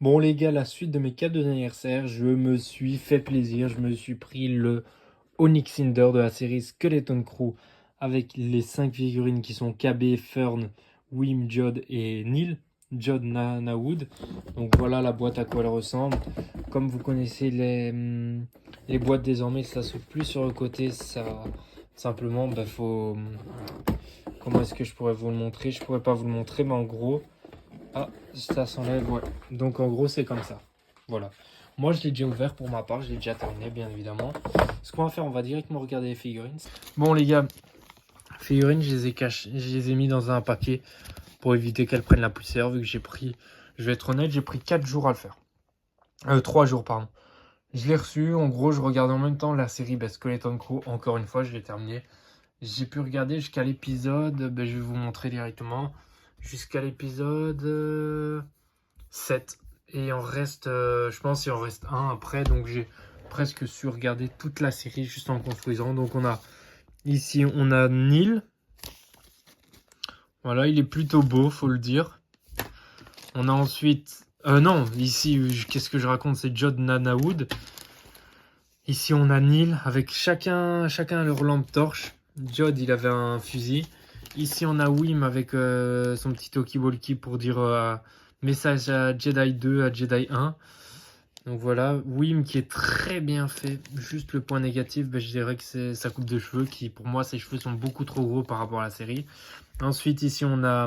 Bon les gars, la suite de mes cadeaux d'anniversaire, je me suis fait plaisir. Je me suis pris le Onyx Cinder de la série Skeleton Crew avec les 5 figurines qui sont KB, Fern, Wim, Jod et Neil. Jod Nawood. Donc voilà la boîte à quoi elle ressemble. Comme vous connaissez les boîtes désormais, ça se plie sur le côté. Ça simplement, faut. Comment est-ce que je pourrais vous le montrer? Je pourrais pas vous le montrer, mais en gros. Ah, ça s'enlève, ouais. Donc en gros, c'est comme ça. Voilà. Moi, je l'ai déjà ouvert pour ma part, je l'ai déjà terminé, bien évidemment. Ce qu'on va faire, on va directement regarder les figurines. Bon, les gars, figurines, je les ai cachées, je les ai mis dans un paquet pour éviter qu'elles prennent la poussière, vu que j'ai pris, je vais être honnête, j'ai pris 4 jours à le faire. 3 jours, pardon. Je l'ai reçu, en gros, je regarde en même temps la série Skeleton Crew. Encore une fois, je l'ai terminé. J'ai pu regarder jusqu'à l'épisode, je vais vous montrer directement. Jusqu'à l'épisode 7. Et il en reste, je pense qu'il en reste un après. Donc j'ai presque su regarder toute la série juste en construisant. Donc on a ici, on a Neil. Voilà, il est plutôt beau, faut le dire. On a ensuite... non, ici, qu'est-ce que je raconte? C'est Jod Nanawood. Ici, on a Neil avec chacun leur lampe torche. Jod, il avait un fusil. Ici, on a Wim avec son petit talkie-walkie pour dire message à Jedi 2, à Jedi 1. Donc voilà, Wim qui est très bien fait. Juste le point négatif, je dirais que c'est sa coupe de cheveux qui, pour moi, ses cheveux sont beaucoup trop gros par rapport à la série. Ensuite, ici, on a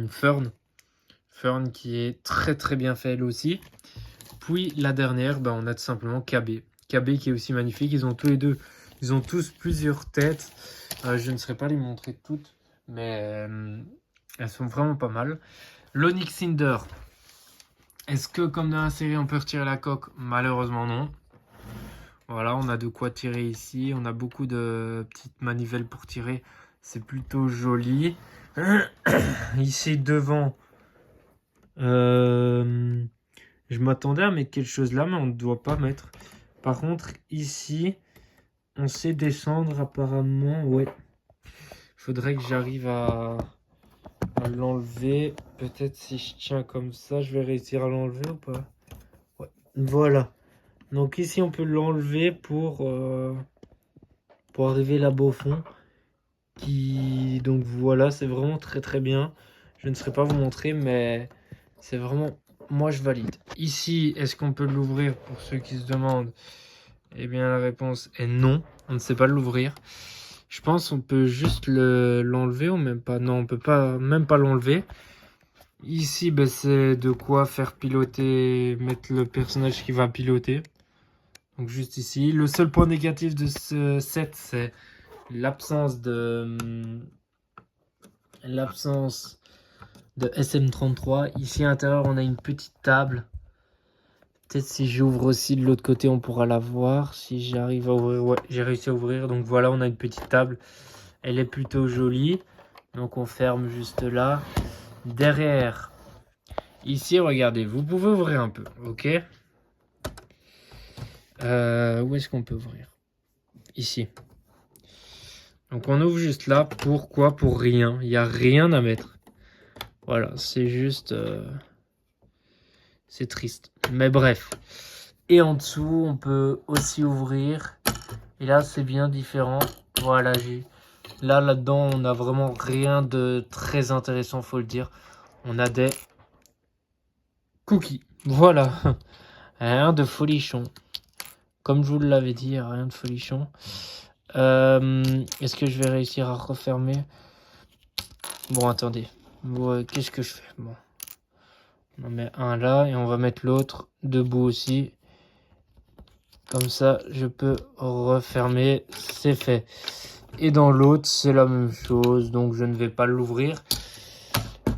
Fern. Fern qui est très très bien fait elle aussi. Puis la dernière, on a tout simplement KB. KB qui est aussi magnifique. Ils ont tous les deux, ils ont tous plusieurs têtes. Je ne saurais pas les montrer toutes, mais elles sont vraiment pas mal. L'Onyx Cinder. Est-ce que comme dans la série on peut retirer la coque? Malheureusement non. Voilà, on a de quoi tirer ici. On a beaucoup de petites manivelles pour tirer. C'est plutôt joli. Ici devant, je m'attendais à mettre quelque chose là, mais on ne doit pas mettre. Par contre, ici, on sait descendre apparemment. Ouais. Faudrait que j'arrive à l'enlever. Peut-être si je tiens comme ça, je vais réussir à l'enlever ou pas? Ouais. Voilà. Donc ici, on peut l'enlever pour arriver là-bas au fond. Donc voilà, c'est vraiment très très bien. Je ne saurais pas vous montrer, mais c'est vraiment... Moi, je valide. Ici, est-ce qu'on peut l'ouvrir pour ceux qui se demandent? Eh bien, la réponse est non. On ne sait pas l'ouvrir. Je pense qu'on peut juste l'enlever ou même pas. Non, on peut pas même pas l'enlever. Ici, c'est de quoi faire piloter, mettre le personnage qui va piloter. Donc juste ici. Le seul point négatif de ce set, c'est l'absence de SM33. Ici à l'intérieur, on a une petite table. Peut-être si j'ouvre aussi de l'autre côté, on pourra la voir. Si j'arrive à ouvrir, ouais, j'ai réussi à ouvrir. Donc voilà, on a une petite table. Elle est plutôt jolie. Donc on ferme juste là. Derrière, ici, regardez, vous pouvez ouvrir un peu, ok? Où est-ce qu'on peut ouvrir? Ici. Donc on ouvre juste là. Pourquoi? Pour rien. Il n'y a rien à mettre. Voilà, c'est juste... c'est triste. Mais bref. Et en dessous, on peut aussi ouvrir. Et là, c'est bien différent. Voilà, là-dedans, on n'a vraiment rien de très intéressant, faut le dire. On a des cookies. Voilà. Rien de folichon. Comme je vous l'avais dit, rien de folichon. Est-ce que je vais réussir à refermer? Bon, attendez. Qu'est-ce que je fais? Bon. On en met un là et on va mettre l'autre debout aussi. Comme ça, je peux refermer. C'est fait. Et dans l'autre, c'est la même chose. Donc, je ne vais pas l'ouvrir.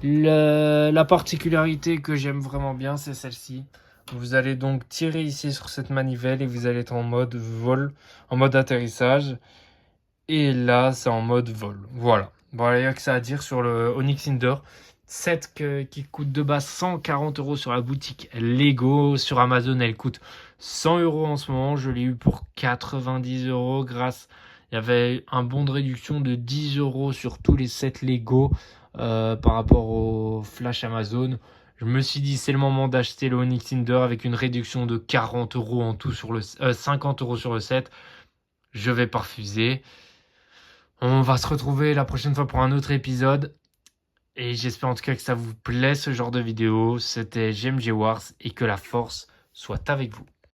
La particularité que j'aime vraiment bien, c'est celle-ci. Vous allez donc tirer ici sur cette manivelle et vous allez être en mode vol, en mode atterrissage. Et là, c'est en mode vol. Voilà. Bon, il n'y a que ça à dire sur le Onyx Cinder. Set qui coûte de base 140 € sur la boutique Lego. Sur Amazon, elle coûte 100 € en ce moment. Je l'ai eu pour 90 € grâce. Il y avait un bon de réduction de 10 € sur tous les sets Lego par rapport au Flash Amazon. Je me suis dit, c'est le moment d'acheter le Onyx Cinder avec une réduction de 40 € en tout sur le 50 € sur le set. Je vais pas refuser. On va se retrouver la prochaine fois pour un autre épisode. Et j'espère en tout cas que ça vous plaît ce genre de vidéo. C'était GMG Wars et que la force soit avec vous.